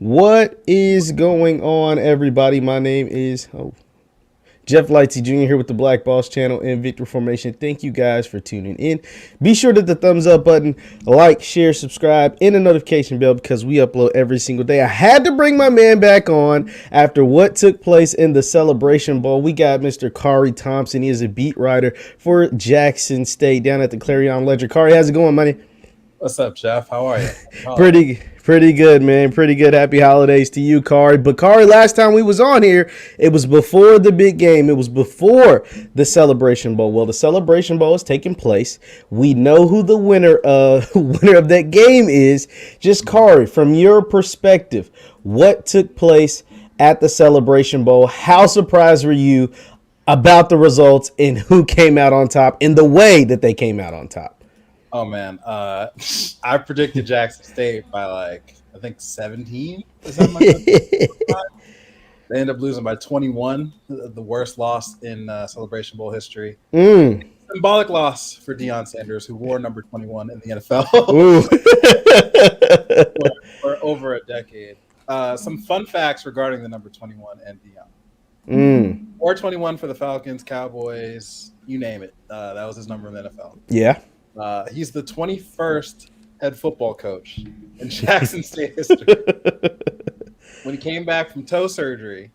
What is going on, everybody? My name is Jeff Lightsy Jr. here with the Black Boss Channel and Victory Formation. Thank you guys for tuning in. Be sure to hit the thumbs up button, like, share, subscribe, and the notification bell because we upload every single day. I had to bring my man back on after what took place in the Celebration Bowl. We got Mr. Khari Thompson. He is a beat writer for Jackson State down at the Clarion Ledger. Khari, how's it going, money? What's up, Jeff? How are you? Pretty good, man. Pretty good. Happy holidays to you, Khari. But Khari, last time we was on here, it was before the big game. It was before the Celebration Bowl. Well, the Celebration Bowl is taking place. We know who the winner of that game is. Just Khari, from your perspective, what took place at the Celebration Bowl? How surprised were you about the results and who came out on top in the way that they came out on top? Oh man, I predicted Jackson State by I think 17 or something like that. They ended up losing by 21, the worst loss in Celebration Bowl history. Symbolic loss for Deion Sanders, who wore number 21 in the NFL for over a decade. Some fun facts regarding the number 21 and Deion. Or 21 for the Falcons, Cowboys, you name it. That was his number in the NFL. Yeah. He's the 21st head football coach in Jackson State history. When he came back from toe surgery,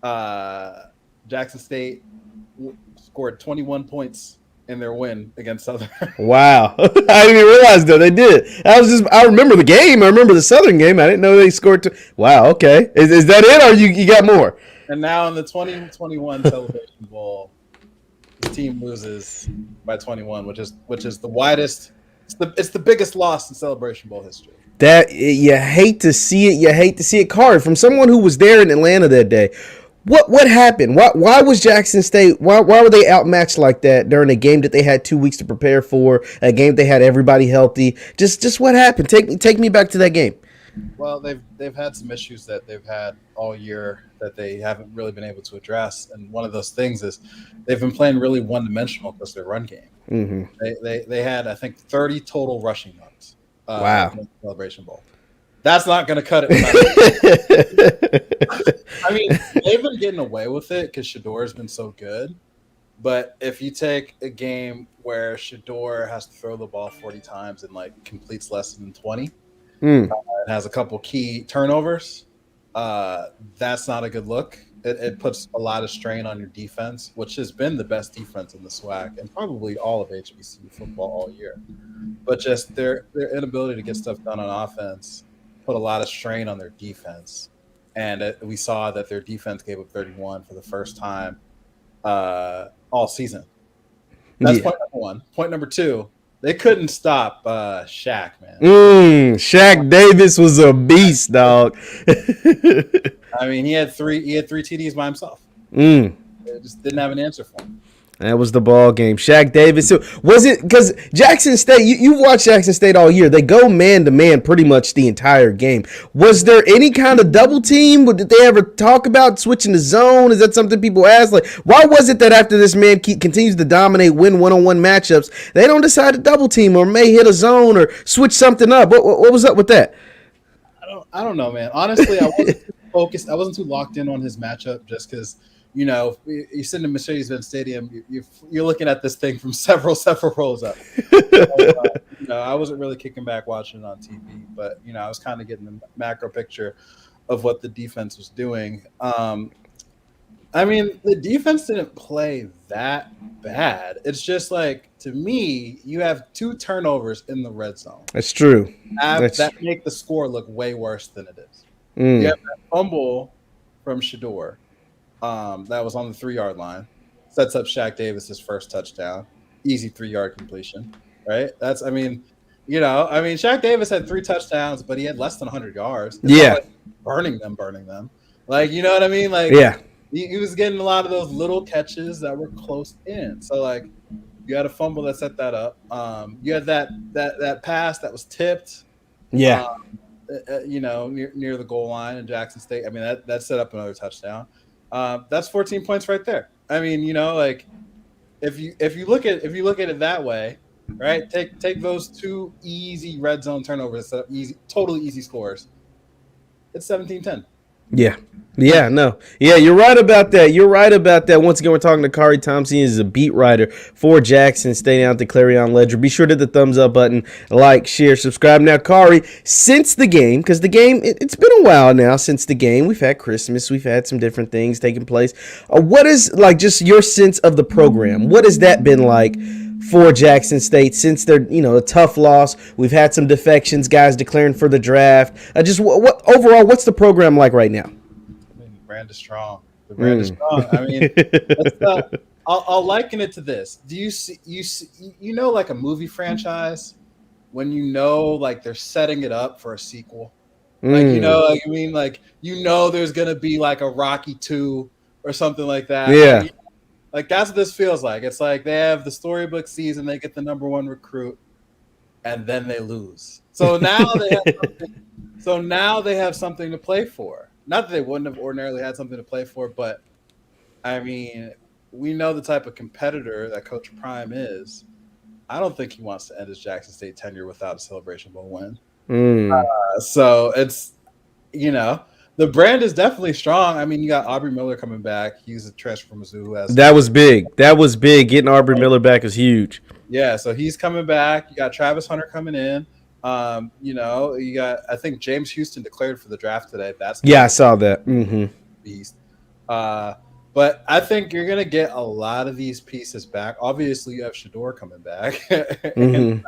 Jackson State scored 21 points in their win against Southern. Wow. I didn't even realize that they did. I remember the game. I remember the Southern game. I didn't know they scored. Wow. Okay. Is that it, or you got more? And now in the 2021 Celebration Bowl, the team loses by 21, which is the widest. It's the biggest loss in Celebration Bowl history. That you hate to see it. You hate to see it. Khari, from someone who was there in Atlanta that day, what happened? Why was Jackson State? Why were they outmatched like that during a game that they had 2 weeks to prepare for? A game they had everybody healthy. Just what happened? Take me back to that game. Well, they've had some issues that they've had all year that they haven't really been able to address, and one of those things is they've been playing really one-dimensional because their run game. Mm-hmm. They had, I think, 30 total rushing runs. Wow! In the Celebration Bowl. That's not going to cut it. I mean, they've been getting away with it because Shedeur has been so good. But if you take a game where Shedeur has to throw the ball 40 times and completes less than 20. It has a couple key turnovers. That's not a good look. It puts a lot of strain on your defense, which has been the best defense in the SWAC and probably all of HBCU football all year. But just their inability to get stuff done on offense put a lot of strain on their defense. And we saw that their defense gave up 31 for the first time all season. That's point number one. Point number two. They couldn't stop Shaq, man. Shaq Davis was a beast, dog. I mean, he had three TDs by himself. They just didn't have an answer for him. That was the ball game. Shaq Davis. Was it because Jackson State, you watched Jackson State all year. They go man-to-man pretty much the entire game. Was there any kind of double team? Did they ever talk about switching the zone? Is that something people ask? Why was it that after this man continues to dominate, win one-on-one matchups, they don't decide to double team or may hit a zone or switch something up? What was up with that? I don't know, man. Honestly, I wasn't too focused. I wasn't too locked in on his matchup just because – you sit in Mercedes-Benz Stadium, you're looking at this thing from several rows up. I wasn't really kicking back watching it on TV, but, I was kind of getting the macro picture of what the defense was doing. I mean, the defense didn't play that bad. It's just to me, you have 2 turnovers in the red zone. That's true. That make the score look way worse than it is. You have that fumble from Shedeur. That was on the 3-yard line. Sets up Shaq Davis's first touchdown. Easy 3-yard completion, right? Shaq Davis had 3 touchdowns, but he had less than 100 yards. It's not burning them. You know what I mean? Yeah. He was getting a lot of those little catches that were close in. So, you had a fumble that set that up. You had that pass that was tipped. Yeah. Near the goal line in Jackson State. I mean, that set up another touchdown. That's 14 points right there. I mean, if you look at it that way, right? Take those 2 easy red zone turnovers, totally easy scores. it's 17-10. Yeah. Yeah, no. Yeah, you're right about that. You're right about that. Once again, we're talking to Khari Thompson. He's a beat writer for Jackson State out at the Clarion Ledger. Be sure to hit the thumbs up button, like, share, subscribe. Now, Khari, since the game, because the game, it's been a while now since the game. We've had Christmas. We've had some different things taking place. What is, like, just your sense of the program? What has that been like for Jackson State since they're, a tough loss? We've had some defections, guys declaring for the draft. Just what overall, what's the program like right now? The brand is strong. The brand is strong. I mean, I'll liken it to this. Do you see, like a movie franchise when like they're setting it up for a sequel? Like, there's gonna be like a Rocky 2 or something like that. Yeah. Like that's what this feels like. It's like they have the storybook season, they get the number 1 recruit, and then they lose. So now they have something to play for. Not that they wouldn't have ordinarily had something to play for, but I mean, we know the type of competitor that Coach Prime is. I don't think he wants to end his Jackson State tenure without a Celebration Bowl win. So it's, the brand is definitely strong. I mean, you got Aubrey Miller coming back. He's a transfer from Mizzou. That was big. Getting Aubrey Miller back is huge. Yeah, so he's coming back. You got Travis Hunter coming in. You got, I think James Houston declared for the draft today. I saw that. Beast. But I think you're gonna get a lot of these pieces back. Obviously, you have Shador coming back, and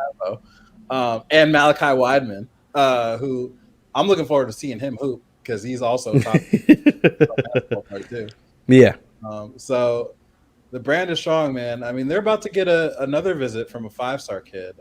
Malachi Wideman, who I'm looking forward to seeing him hoop because he's also top basketball player too. Yeah. So the brand is strong, man. I mean, they're about to get another visit from a 5-star kid,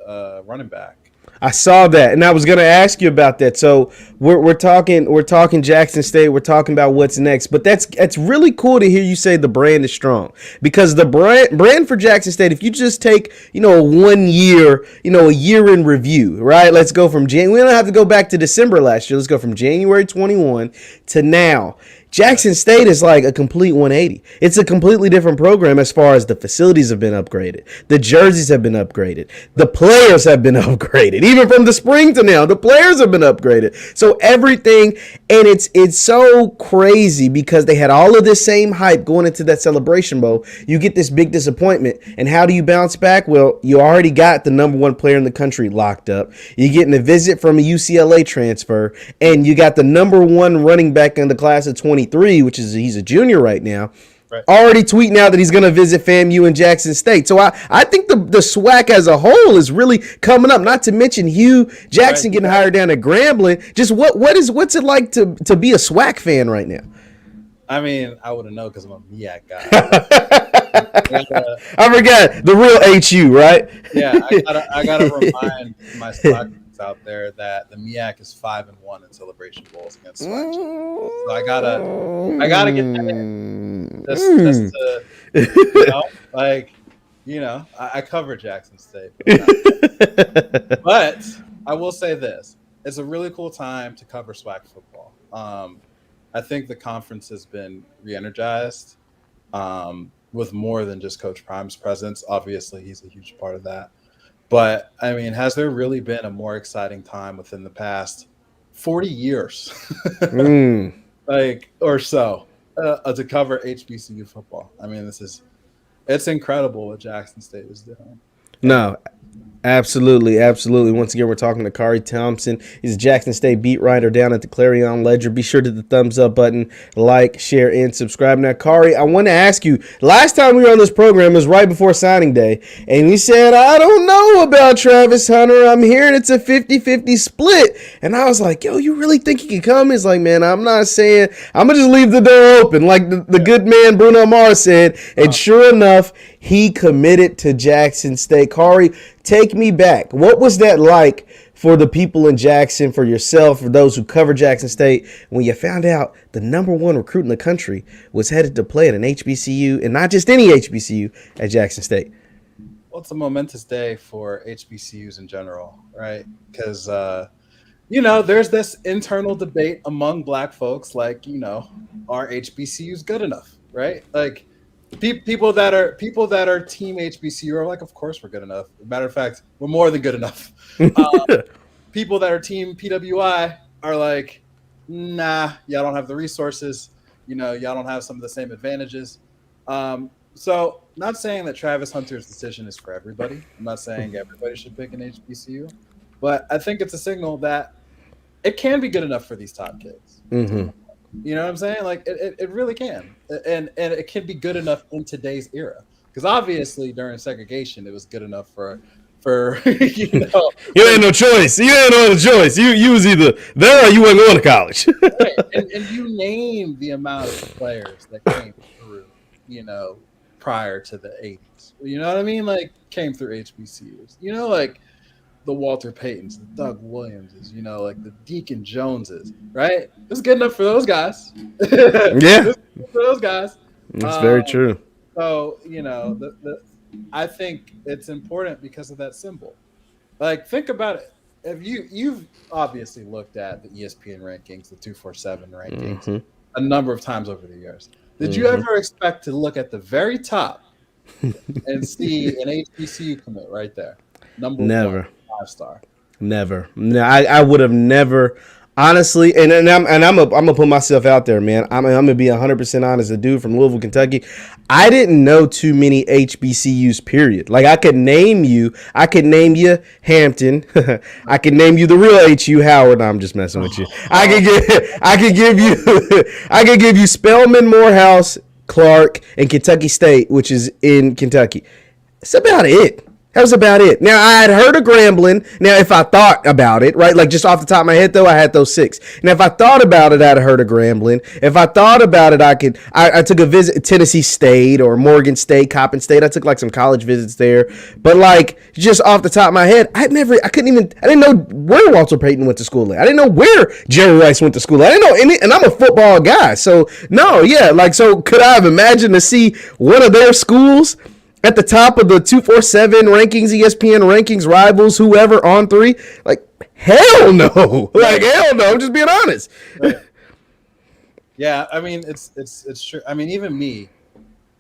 running back. I saw that, and I was going to ask you about that. So we're talking Jackson State. We're talking about what's next, but that's really cool to hear you say the brand is strong, because the brand for Jackson State, if you just take a 1 year, a year in review, right? Let's go from January. We don't have to go back to December last year. Let's go from January 21 to now. Jackson State is like a complete 180. It's a completely different program as far as the facilities have been upgraded. The jerseys have been upgraded. The players have been upgraded. Even from the spring to now, the players have been upgraded. So everything, and it's so crazy because they had all of this same hype going into that Celebration Bowl. You get this big disappointment, and how do you bounce back? Well, you already got the number 1 player in the country locked up. You're getting a visit from a UCLA transfer, and you got the number 1 running back in the class of 23, which is he's a junior right now, right, already tweeting out that he's going to visit FAMU and Jackson State. So I think the SWAC as a whole is really coming up, not to mention Hugh Jackson getting hired down at Grambling. Just what's it like to be a SWAC fan right now? I mean, I wouldn't know because I'm a MEAC guy. I forgot the real HU, right? Yeah, I gotta remind my SWAC out there that the MEAC is 5-1 in Celebration Bowls against SWAC. So I gotta get that in. Just to, I cover Jackson State. But I will say this. It's a really cool time to cover SWAC football. I think the conference has been re-energized with more than just Coach Prime's presence. Obviously, he's a huge part of that. But, I mean, has there really been a more exciting time within the past 40 years? Or so, to cover HBCU football. I mean, it's incredible what Jackson State is doing. No, absolutely. Once again, we're talking to Khari Thompson. He's a Jackson State beat writer down at the Clarion Ledger. Be sure to hit the thumbs up button, like, share, and subscribe. Now, Khari, I want to ask you, last time we were on this program was right before signing day, and you said, I don't know about Travis Hunter. I'm hearing it's a 50-50 split. And I was like, yo, you really think he can come? He's like, man, I'm not saying. I'm going to just leave the door open, like the good man Bruno Mars said. And sure enough, he committed to Jackson State. Khari, take me back. What was that like for the people in Jackson, for yourself, for those who cover Jackson State, when you found out the number 1 recruit in the country was headed to play at an HBCU, and not just any HBCU, at Jackson State? Well, it's a momentous day for HBCUs in general, right? Because, there's this internal debate among Black folks, like, are HBCUs good enough, right? Like, people that are team HBCU are like, of course we're good enough. Matter of fact, we're more than good enough. People that are team PWI are like, nah, y'all don't have the resources. Y'all don't have some of the same advantages. So, not saying that Travis Hunter's decision is for everybody. I'm not saying everybody should pick an HBCU, but I think it's a signal that it can be good enough for these top kids. Mm-hmm. You know what I'm saying? Like it really can, and it can be good enough in today's era. Because obviously during segregation, it was good enough for You ain't no choice. You ain't no choice. You was either there or you wasn't going to college. right. And you name the amount of players that came through, prior to the 80s. You know what I mean? Like came through HBCUs. Like the Walter Paytons, the Doug Williamses, like the Deacon Joneses, right? It was good enough for those guys. Yeah, for those guys. that's very true. So I think it's important because of that symbol. Like, think about it. If you've obviously looked at the ESPN rankings, the 247 rankings, a number of times over the years. Did you ever expect to look at the very top and see an HBCU commit right there? Number Never. 1, 5-star. Never. No, I would have never. Honestly, and I'm gonna put myself out there, man. I'm gonna be 100% honest. A dude from Louisville, Kentucky. I didn't know too many HBCUs. Period. Like I could name you Hampton. I could name you the real HU Howard. No, I'm just messing with you. I could give you Spelman, Morehouse, Clark, and Kentucky State, which is in Kentucky. That's about it. That was about it. Now, I had heard of Grambling. Now, if I thought about it, right, like just off the top of my head, though, I had those 6. Now, if I thought about it, I'd have heard of Grambling. If I thought about it, I took a visit to Tennessee State or Morgan State, Coppin State. I took like some college visits there. But like, just off the top of my head, I didn't know where Walter Payton went to school at. I didn't know where Jerry Rice went to school at. I didn't know any, and I'm a football guy. So, no, yeah, like, so could I have imagined to see one of their schools at the top of the 247 rankings, ESPN rankings, Rivals, whoever on 3? Like, hell no. Like, hell no. I'm just being honest. Right. Yeah, I mean, it's true. I mean, even me,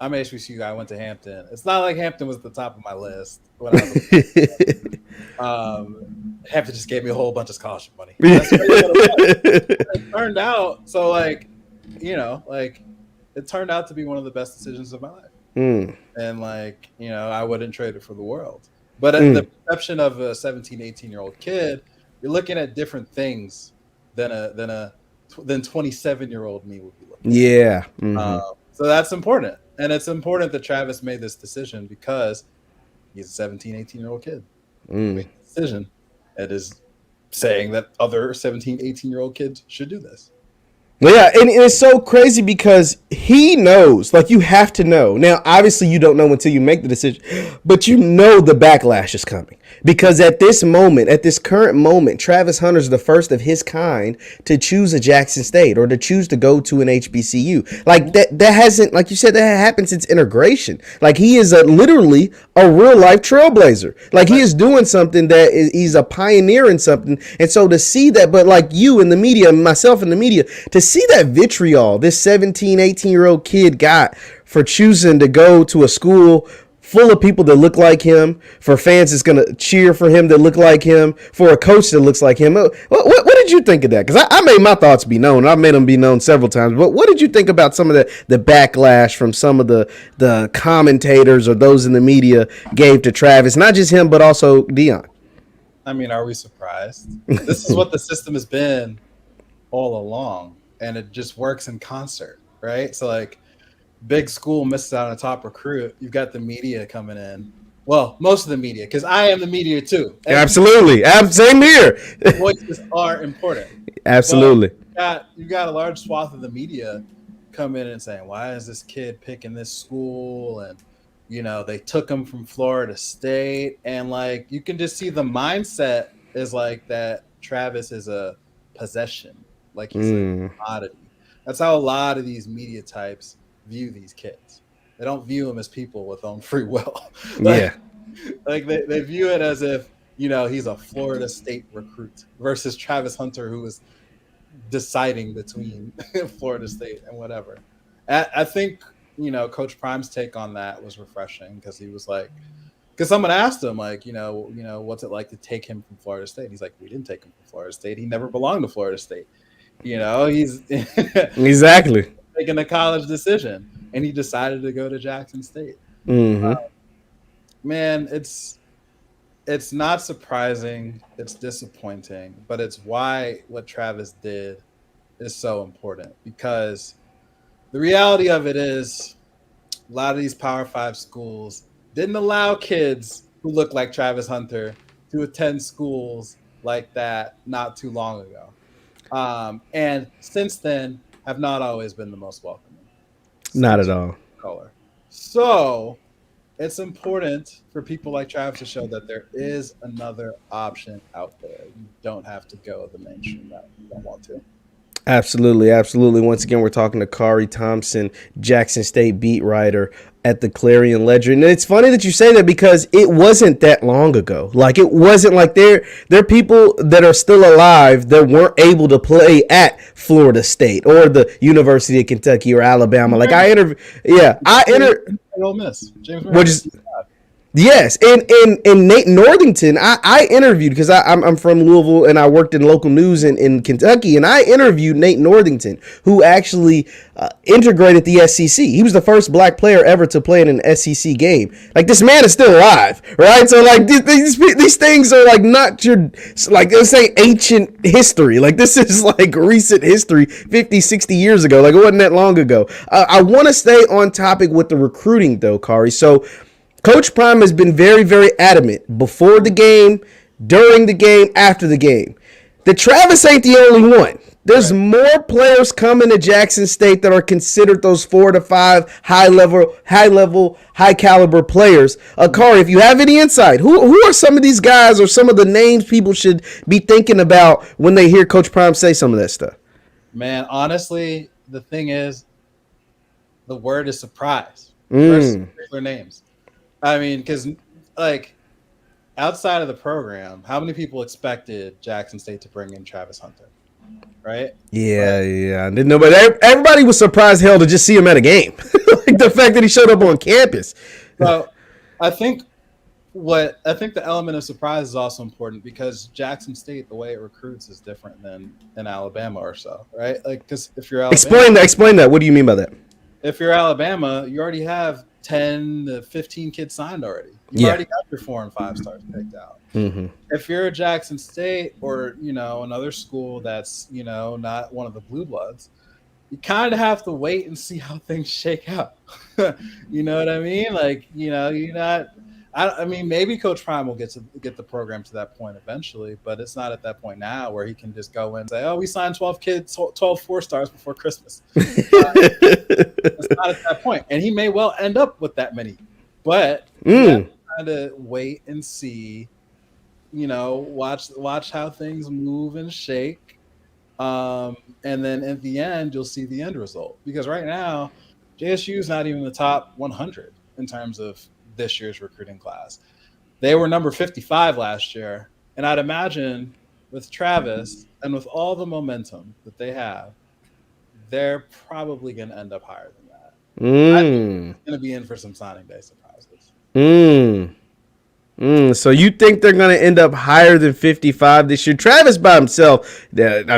I'm an HBCU guy. I went to Hampton. It's not like Hampton was at the top of my list when I was Hampton just gave me a whole bunch of scholarship money. That's what it turned out. So, like, it turned out to be one of the best decisions of my life. And like, I wouldn't trade it for the world. But at the perception of a 17, 18-year-old kid, you're looking at different things than 27-year-old me would be looking at. Yeah. So that's important. And it's important that Travis made this decision because he's a 17, 18-year-old kid. He made a decision that is saying that other 17, 18-year-old kids should do this. Well, yeah, and it's so crazy because he knows, like, you have to know. Now, obviously, you don't know until you make the decision, but you know the backlash is coming. Because at this current moment, Travis Hunter's the first of his kind to choose a Jackson State or to choose to go to an HBCU. Like, that hasn't, like you said, that happened since integration. Like, he is literally a real-life trailblazer. Like, he is doing something he's a pioneer in something. And so to see that, but like you in the media, myself in the media, to see that vitriol this 17, 18-year-old kid got for choosing to go to a school full of people that look like him, for fans that's going to cheer for him that look like him, for a coach that looks like him. What did you think of that? Because I made my thoughts be known. I've made them be known several times. But what did you think about some of the backlash from some of the commentators or those in the media gave to Travis? Not just him, but also Deion. I mean, are we surprised? This is what the system has been all along. And it just works in concert, right? So, like, big school misses out on a top recruit. You've got the media coming in. Well, most of the media, because I am the media too. And absolutely. Same here. Voices are important. Absolutely. You've got a large swath of the media come in and saying, why is this kid picking this school? And, they took him from Florida State. And, like, you can just see the mindset is like that Travis is a possession. Like he's a commodity. That's how a lot of these media types view these kids. They don't view them as people with own free will. Like they view it as if, he's a Florida State recruit versus Travis Hunter, who is deciding between Florida State and whatever. I think, Coach Prime's take on that was refreshing because he was like, because someone asked him, like, what's it like to take him from Florida State? He's like, we didn't take him from Florida State. He never belonged to Florida State. He's Exactly. making a college decision, and he decided to go to Jackson State. Mm-hmm. Man, it's not surprising. It's disappointing, but it's why what Travis did is so important, because the reality of it is a lot of these Power 5 schools didn't allow kids who look like Travis Hunter to attend schools like that not too long ago. And since then have not always been the most welcoming. Not at all. Color. So it's important for people like Travis to show that there is another option out there. You don't have to go the mainstream route. You don't want to. Absolutely, absolutely. Once again, we're talking to Khari Thompson, Jackson State beat writer at the Clarion Ledger. And it's funny that you say that, because it wasn't that long ago. Like, it wasn't like there are people that are still alive that weren't able to play at Florida State or the University of Kentucky or Alabama. Like, Ole Miss. James which is yes, and Nate Northington, I interviewed, because I'm from Louisville and I worked in local news in Kentucky, and I interviewed Nate Northington, who actually integrated the SEC. He was the first black player ever to play in an SEC game. Like, this man is still alive, right? So like these things are like not your, like, let's say ancient history. Like, this is like recent history, 50, 60 years ago. Like, it wasn't that long ago. I want to stay on topic with the recruiting though, Khari. So Coach Prime has been very, very adamant before the game, during the game, after the game, that Travis ain't the only one. There's more players coming to Jackson State that are considered those 4 to 5 high caliber players. Khari, if you have any insight, who are some of these guys or some of the names people should be thinking about when they hear Coach Prime say some of that stuff? Man, honestly, the thing is, the word is surprise. First, their names. I mean, because, like, outside of the program, how many people expected Jackson State to bring in Travis Hunter? Right? Yeah. Didn't nobody. Everybody was surprised hell to just see him at a game. Like, the fact that he showed up on campus. So, I think the element of surprise is also important, because Jackson State, the way it recruits is different than in Alabama or so, right? Like, because if you're Alabama, explain that. What do you mean by that? If you're Alabama, you already have 10 to 15 kids signed already. You've already got your 4 and 5 stars picked out. Mm-hmm. If you're a Jackson State or, another school that's, not one of the blue bloods, you kind of have to wait and see how things shake out. You know what I mean? Like, you're not. I mean, maybe Coach Prime will get the program to that point eventually, but it's not at that point now where he can just go in and say, "Oh, we signed 12 kids, 12 4-stars before Christmas." It's not at that point, and he may well end up with that many, but you have to wait and see. Watch how things move and shake, and then at the end you'll see the end result. Because right now, JSU is not even in the top 100 in terms of this year's recruiting class. They were number 55 last year, and I'd imagine with Travis and with all the momentum that they have, they're probably going to end up higher than that. I'm going to be in for some signing day surprises. So you think they're going to end up higher than 55 this year? Travis by himself, that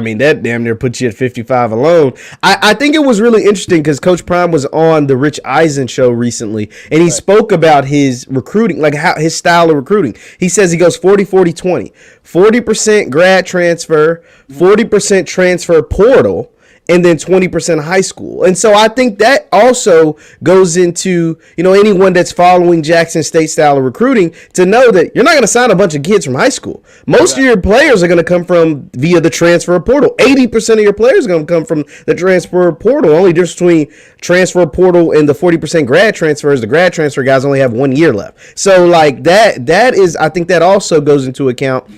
damn near puts you at 55 alone. I think it was really interesting because Coach Prime was on the Rich Eisen show recently, and he spoke about his recruiting, like how his style of recruiting. He says he goes 40-40-20. 40% grad transfer, 40% transfer portal, and then 20% high school. And so I think that also goes into, anyone that's following Jackson State style of recruiting to know that you're not going to sign a bunch of kids from high school. Most of your players are going to come from via the transfer portal. 80% of your players are going to come from the transfer portal. Only difference between transfer portal and the 40% grad transfer is the grad transfer guys only have 1 year left. So like that is, I think that also goes into account.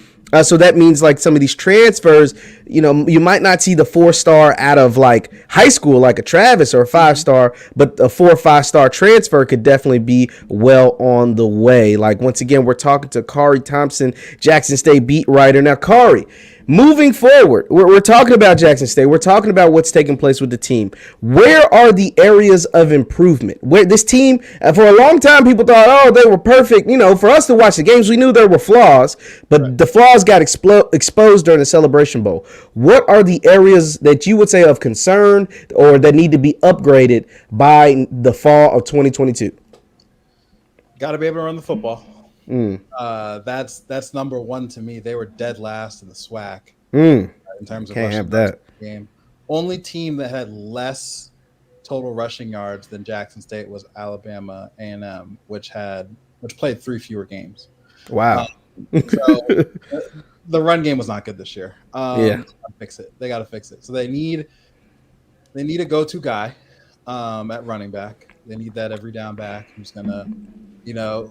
So that means like some of these transfers, you might not see the 4-star out of like high school, like a Travis or a 5-star, but a 4 or 5-star transfer could definitely be well on the way. Like, once again, we're talking to Khari Thompson, Jackson State beat writer. Now, Khari, Moving forward, we're talking about Jackson State. We're talking about what's taking place with the team. Where are the areas of improvement? Where this team, for a long time, people thought, oh, they were perfect. You know, for us to watch the games, we knew there were flaws, but the flaws got exposed during the Celebration Bowl. What are the areas that you would say of concern or that need to be upgraded by the fall of 2022? Got to be able to run the football. That's number one to me. They were dead last in the SWAC in terms of Can't have that game. Only team that had less total rushing yards than Jackson State was Alabama A&M, which played 3 fewer games. Wow. So the run game was not good this year. Fix it. They got to fix it. So they need a go-to guy at running back. They need that every down back who's gonna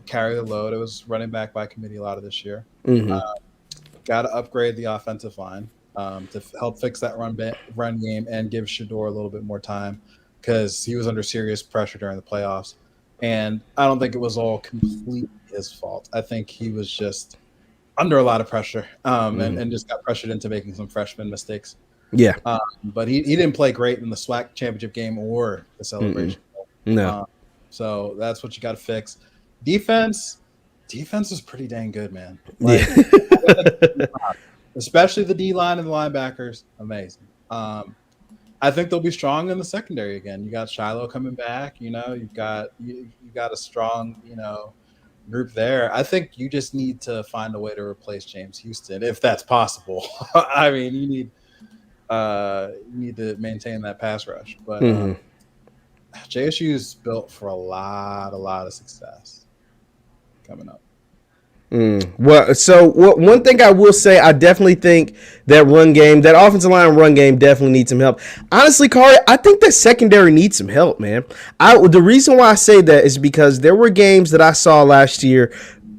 carry the load. It was running back by committee a lot of this year. Got to upgrade the offensive line to help fix that run game and give Shedeur a little bit more time because he was under serious pressure during the playoffs. And I don't think it was all completely his fault. I think he was just under a lot of pressure and just got pressured into making some freshman mistakes. Yeah. But he didn't play great in the SWAC championship game or the Celebration Bowl. No. So that's what you got to fix. Defense is pretty dang good, man. Especially the D-line and the linebackers, amazing. I think they'll be strong in the secondary again. You got Shiloh coming back. You've got a strong group there. I think you just need to find a way to replace James Houston if that's possible. I mean, you need to maintain that pass rush, but JSU is built for a lot of success coming up. Well, so one thing I will say, I definitely think that offensive line run game definitely needs some help. Honestly, Khari, I think that secondary needs some help, man. The reason why I say that is because there were games that I saw last year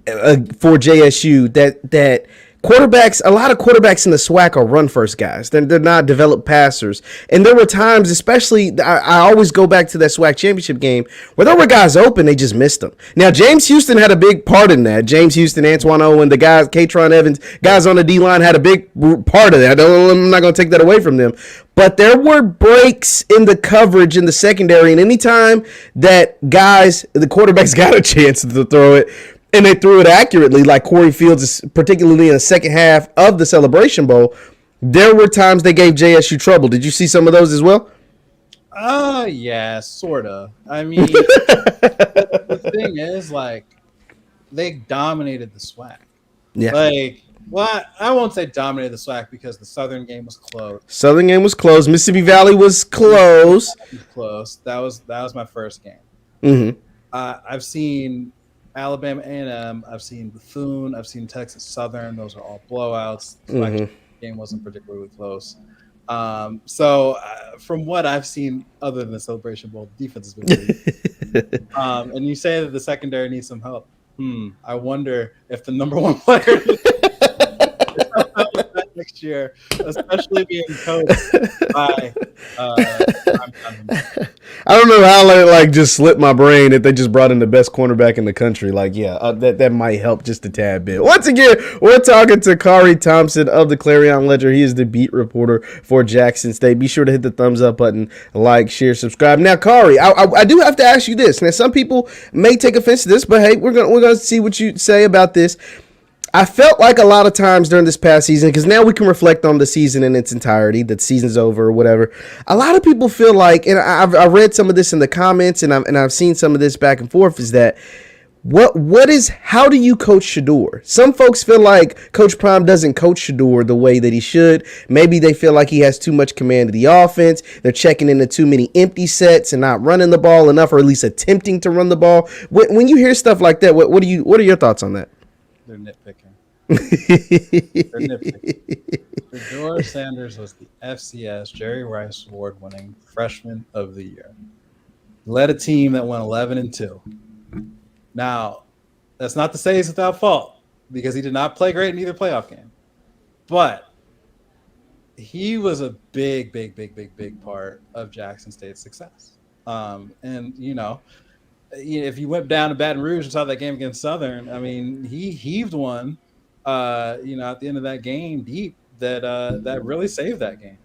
for JSU that quarterbacks, a lot of quarterbacks in the SWAC are run first guys. They're not developed passers. And there were times, especially, I always go back to that SWAC championship game where there were guys open, they just missed them. Now, James Houston had a big part in that. James Houston, Antoine Owen, the guys, Katron Evans, guys on the D-line had a big part of that. I'm not going to take that away from them. But there were breaks in the coverage in the secondary. And anytime that the quarterbacks got a chance to throw it, and they threw it accurately, like Corey Fields, particularly in the second half of the Celebration Bowl, there were times they gave JSU trouble. Did you see some of those as well? Yeah, sort of. I mean, the thing is, they dominated the SWAC. Yeah. I won't say dominated the SWAC because the Southern game was close. Mississippi Valley was close. That was my first game. I've seen Alabama A&M, I've seen Bethune, I've seen Texas Southern. Those are all blowouts. The game wasn't particularly close. So from what I've seen, other than the Celebration Bowl, the defense has been pretty good. And you say that the secondary needs some help. I wonder if the number one player next year, especially being coached by I don't know how it just slipped my brain that they just brought in the best cornerback in the country. That might help just a tad bit. Once again, we're talking to Khari Thompson of the Clarion Ledger. He is the beat reporter for Jackson State. Be sure to hit the thumbs up button, like, share, subscribe. Now, Khari, I do have to ask you this. Now, some people may take offense to this, but hey, we're gonna see what you say about this. I felt like a lot of times during this past season, because now we can reflect on the season in its entirety, that season's over or whatever. A lot of people feel like, and I read some of this in the comments, and I've seen some of this back and forth, is that how do you coach Shedeur? Some folks feel like Coach Prime doesn't coach Shedeur the way that he should. Maybe they feel like he has too much command of the offense. They're checking into too many empty sets and not running the ball enough, or at least attempting to run the ball. When you hear stuff like that, what are your thoughts on that? They're nitpicking. Shedeur Sanders was the FCS Jerry Rice Award-winning Freshman of the Year. Led a team that went 11-2. Now, that's not to say he's without fault, because he did not play great in either playoff game. But he was a big part of Jackson State's success. And if you went down to Baton Rouge and saw that game against Southern, I mean, he heaved one, at the end of that game deep that really saved that game.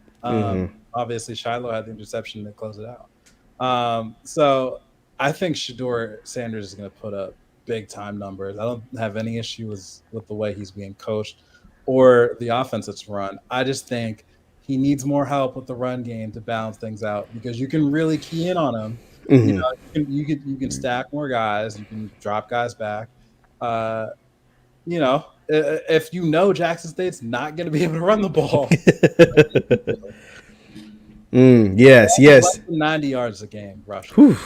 Obviously, Shiloh had the interception to close it out. So I think Shador Sanders is going to put up big time numbers. I don't have any issue with the way he's being coached or the offense that's run. I just think he needs more help with the run game to balance things out because you can really key in on him. You know, you can stack more guys, you can drop guys back. You know, if you know Jackson State's not going to be able to run the ball. Yes. 90 yards a game rushing.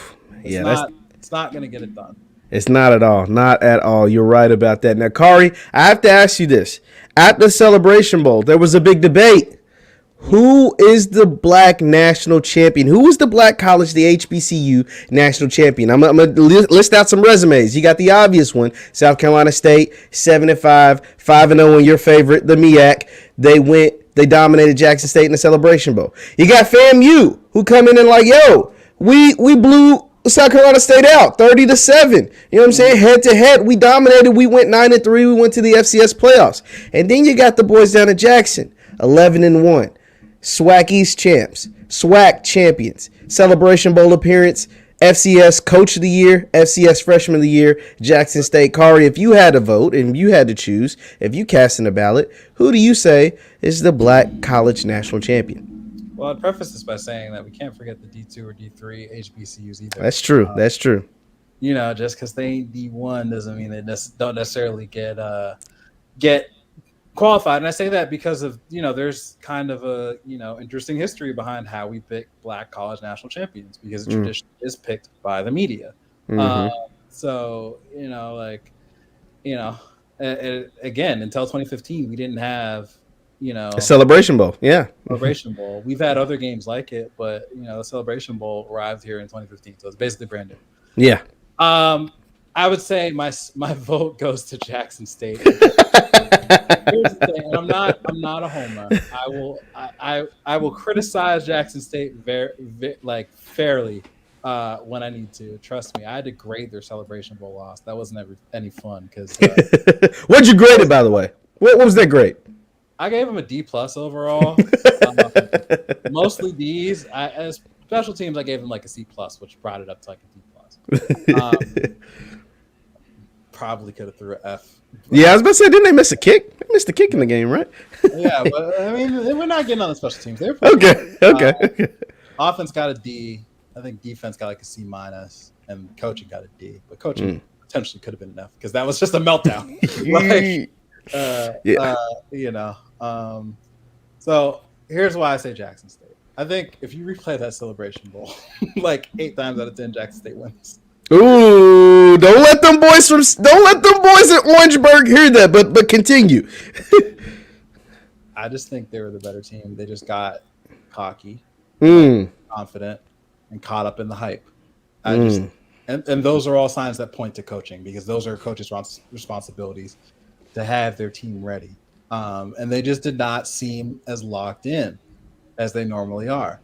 It's not going to get it done. It's not at all. Not at all. You're right about that. Now, Khari, I have to ask you this. At the Celebration Bowl, there was a big debate. Who is the black national champion? Who is the black college, the HBCU national champion? I'm going to list out some resumes. You got the obvious one, South Carolina State, 7-5, 5-0 in your favorite, the MEAC. They dominated Jackson State in the Celebration Bowl. You got FAMU, who come in and like, yo, we blew South Carolina State out 30-7. You know what I'm saying? Head to head, we dominated. We went 9-3. We went to the FCS playoffs. And then you got the boys down at Jackson, 11-1. SWAC East champs, SWAC champions, Celebration Bowl appearance, FCS Coach of the Year, FCS Freshman of the Year, Jackson State. Khari, if you had to vote and you had to choose, if you cast in a ballot, who do you say is the black college national champion? Well, I'd preface this by saying that we can't forget the D2 or D3 HBCUs either. That's true. That's true. You know, just because they ain't D1 doesn't mean they don't necessarily get qualified. And I say that because of, you know, there's kind of a, you know, interesting history behind how we pick black college national champions because the tradition is picked by the media. So, you know, like, you know, again, until 2015, we didn't have, you know, a Celebration Bowl. Yeah. Celebration Bowl. We've had other games like it, but, you know, the Celebration Bowl arrived here in 2015. So it's basically brand new. Yeah. I would say my vote goes to Jackson State. Here's the thing, and I'm not a homer. I will criticize Jackson State fairly when I need to. Trust me, I had to grade their Celebration Bowl loss. That wasn't any fun because. What'd you grade it, by the way? What was that grade? I gave them a D+ overall. Mostly D's. As special teams, I gave them like a C+, which brought it up to like a D+. Probably could have threw an F. Yeah, I was about to say, didn't they miss a kick? They missed a kick in the game, right? Yeah, but I mean, we're not getting on the special teams. They're okay. Offense got a D. I think defense got like a C-, and coaching got a D. But coaching potentially could have been enough because that was just a meltdown. You know. So here's why I say Jackson State. I think if you replay that Celebration Bowl, like 8 times out of 10, Jackson State wins. Ooh, don't let them boys at Orangeburg hear that, but continue. I just think they were the better team. They just got cocky, confident, and caught up in the hype. And those are all signs that point to coaching because those are coaches' responsibilities to have their team ready. And they just did not seem as locked in as they normally are.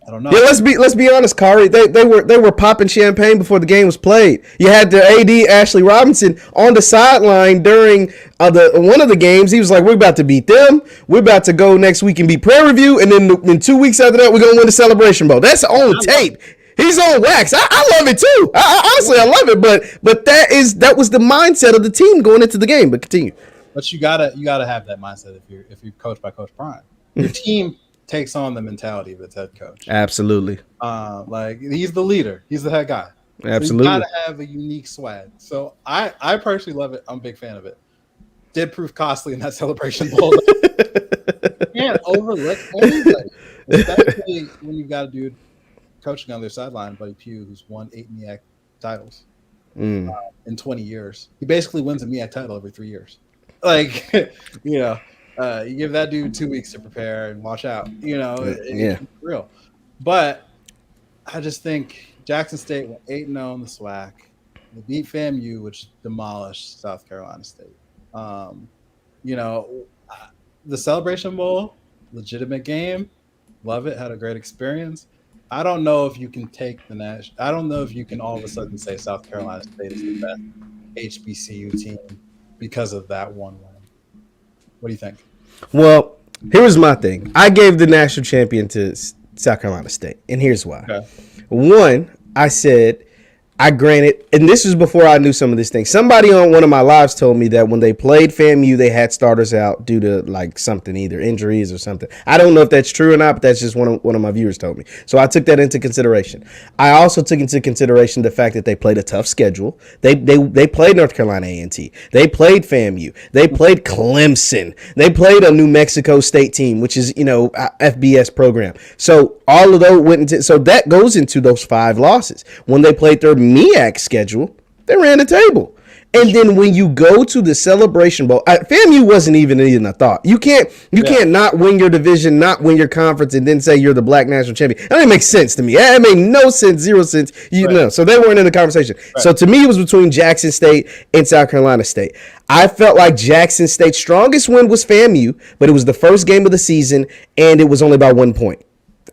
I don't know. Yeah, let's be honest, Khari. They were popping champagne before the game was played. You had their AD Ashley Robinson on the sideline during one of the games. He was like, "We're about to beat them. We're about to go next week and beat Prairie View, and then in 2 weeks after that, we're gonna win the Celebration Bowl." That's on tape. He's on wax. I love it too. Honestly, I love it. But that was the mindset of the team going into the game. But continue. But you gotta have that mindset if you're coached by Coach Prime. Your team takes on the mentality of its head coach. Absolutely. Like he's the leader. He's the head guy. Absolutely. So you gotta have a unique swag. So I personally love it. I'm a big fan of it. Did prove costly in that Celebration Bowl. Can't overlook anybody. Especially when you've got a dude coaching on their sideline, Buddy Pugh, who's won 8 MEAC titles in 20 years. He basically wins a MEAC title every 3 years. Like, you know, you give that dude 2 weeks to prepare and watch out. You know, it's real. But I just think Jackson State went 8-0 in the SWAC. They beat FAMU, which demolished South Carolina State. You know, the Celebration Bowl, legitimate game. Love it. Had a great experience. I don't know if you can take the national. I don't know if you can all of a sudden say South Carolina State is the best HBCU team because of that one win. What do you think? Well, here was my thing. I gave the national champion to South Carolina State, and here's why. Okay. One, I said, I granted, and this was before I knew some of these things. Somebody on one of my lives told me that when they played FAMU, they had starters out due to like something, either injuries or something. I don't know if that's true or not, but that's just one of my viewers told me. So I took that into consideration. I also took into consideration the fact that they played a tough schedule. They played North Carolina A&T. They played FAMU. They played Clemson. They played a New Mexico State team, which is, FBS program. So all of those went into, so that goes into those 5 losses. When they played their MEAC schedule, they ran the table. And then when you go to the Celebration Bowl, FAMU wasn't even a thought. You can't not win your division, not win your conference, and then say you're the black national champion. That didn't make sense to me. It made no sense, 0 sense. So they weren't in the conversation. Right. So to me, it was between Jackson State and South Carolina State. I felt like Jackson State's strongest win was FAMU, but it was the first game of the season, and it was only by 1 point.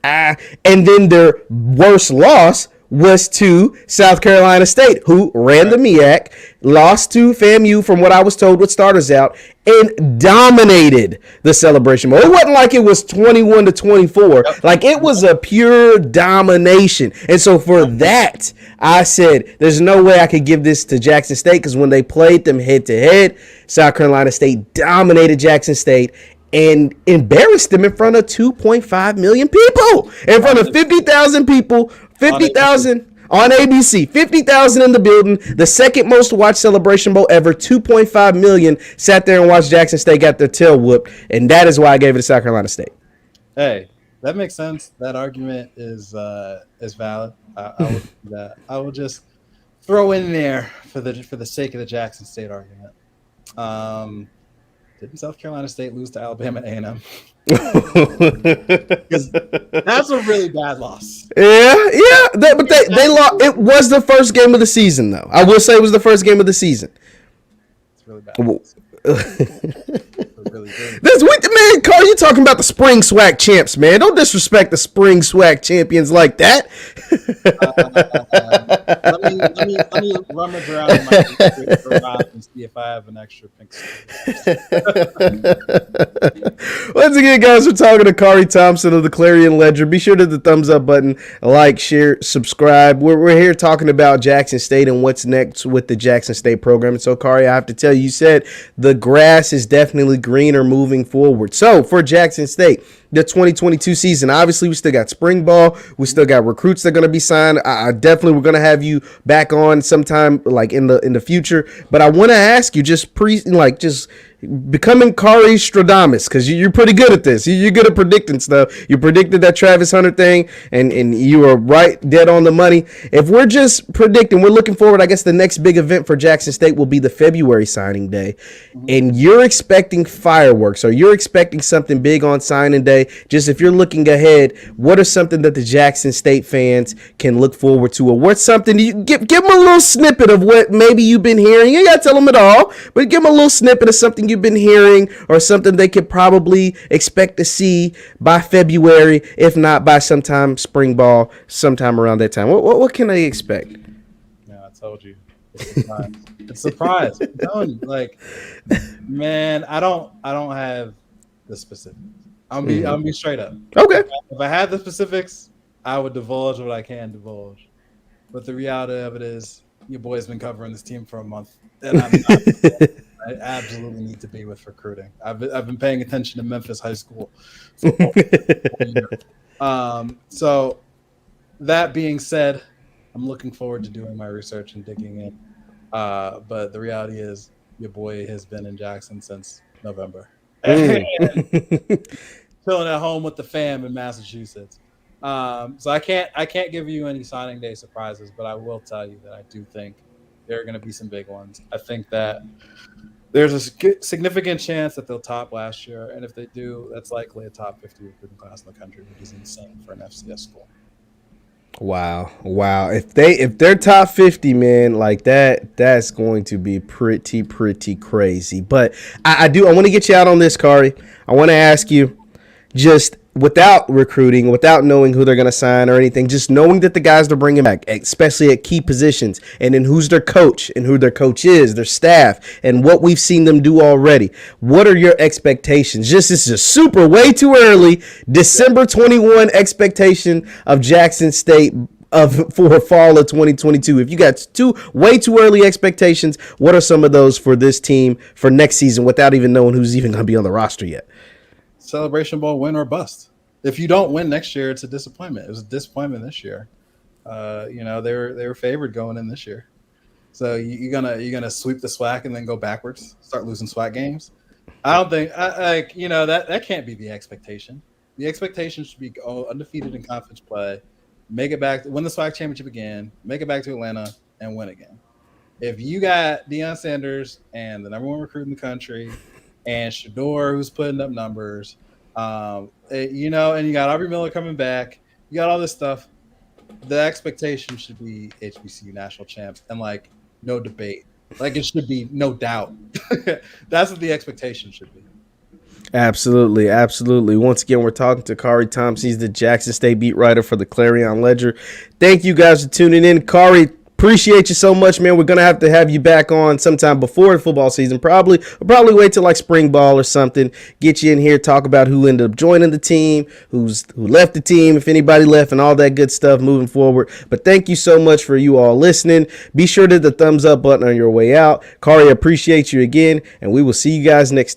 And then their worst loss was to South Carolina State, who ran the MEAC, lost to FAMU from what I was told with starters out, and dominated the Celebration Bowl. It wasn't like it was 21-24. Like, it was a pure domination. And so for that, I said, there's no way I could give this to Jackson State, because when they played them head-to-head, South Carolina State dominated Jackson State and embarrassed them in front of 2.5 million people, in front of 50,000 people, 50,000 on ABC, 50,000 in the building, the second most watched Celebration Bowl ever. 2.5 million sat there and watched Jackson State got their tail whooped, and that is why I gave it to South Carolina State. Hey, that makes sense. That argument is valid. I will do that. I will just throw in there for the sake of the Jackson State argument. Didn't South Carolina State lose to Alabama A&M? Because that's a really bad loss. Yeah. But they lost. It was the first game of the season, though. I will say it was the first game of the season. It's really bad. Man, Carl, you talking about the spring SWAC champs, man. Don't disrespect the spring SWAC champions like that. Let me rummage around in my garage and see if I have an extra pink slip. Once again, guys, we're talking to Khari Thompson of the Clarion Ledger. Be sure to hit the thumbs up button, like, share, subscribe. We're here talking about Jackson State and what's next with the Jackson State program. And so, Khari, I have to tell you, you said the grass is definitely greener moving forward. So for Jackson State, the 2022 season, obviously we still got spring ball, we still got recruits that are going to be signed. I definitely we're going to have you back on sometime like in the future, but I want to ask you just becoming Khari Stradamus, because you're pretty good at this. You're good at predicting stuff. You predicted that Travis Hunter thing, and you were right dead on the money. If we're just predicting, we're looking forward, I guess the next big event for Jackson State will be the February signing day, and you're expecting fireworks, or you're expecting something big on signing day. Just if you're looking ahead, what are something that the Jackson State fans can look forward to, or what's something you give them a little snippet of what maybe you've been hearing. You ain't got to tell them it all, but give them a little snippet of something you've been hearing, or something they could probably expect to see by February, if not by sometime spring ball, sometime around that time. What can they expect? Yeah, I told you. It's a surprise. It's a surprise. I'm telling you, like, man, I don't have the specifics. I'll be straight up. Okay. If I had the specifics, I would divulge what I can divulge. But the reality of it is, your boy's been covering this team for a month, and I absolutely need to be with recruiting. I've been paying attention to Memphis high school football for years. So that being said, I'm looking forward to doing my research and digging in. But the reality is, your boy has been in Jackson since November. Chilling at home with the fam in Massachusetts. So I can't give you any signing day surprises, but I will tell you that I do think there are going to be some big ones. I think that there's a significant chance that they'll top last year, and if they do, that's likely a top 50 recruiting class in the country, which is insane for an FCS school. Wow. If they're top 50, man, like that's going to be pretty crazy. But I want to get you out on this, Khari. I want to ask you, just without recruiting, without knowing who they're going to sign or anything, just knowing that the guys they're bringing back, especially at key positions, and then who's their coach and who their coach is, their staff, and what we've seen them do already. What are your expectations? This is just super way too early. December 21 expectation of Jackson State for fall of 2022. If you got way too early expectations, what are some of those for this team for next season without even knowing who's even going to be on the roster yet? Celebration Bowl, win or bust. If you don't win next year, it's a disappointment. It was a disappointment this year. They were favored going in this year. So you're gonna sweep the SWAC and then go backwards, start losing SWAC games. I don't think that can't be the expectation. The expectation should be go undefeated in conference play, make it back, win the SWAC championship again, make it back to Atlanta, and win again. If you got Deion Sanders and the number one recruit in the country, and Shador, who's putting up numbers, and you got Aubrey Miller coming back. You got all this stuff. The expectation should be HBCU national champs, and no debate. It should be no doubt. That's what the expectation should be. Absolutely, absolutely. Once again, we're talking to Khari Thompson. He's the Jackson State beat writer for the Clarion Ledger. Thank you guys for tuning in. Khari, appreciate you so much, man. We're going to have you back on sometime before the football season. Probably wait till spring ball or something. Get you in here, talk about who ended up joining the team, who left the team, if anybody left, and all that good stuff moving forward. But thank you so much for you all listening. Be sure to hit the thumbs up button on your way out. Khari, appreciate you again, and we will see you guys next time.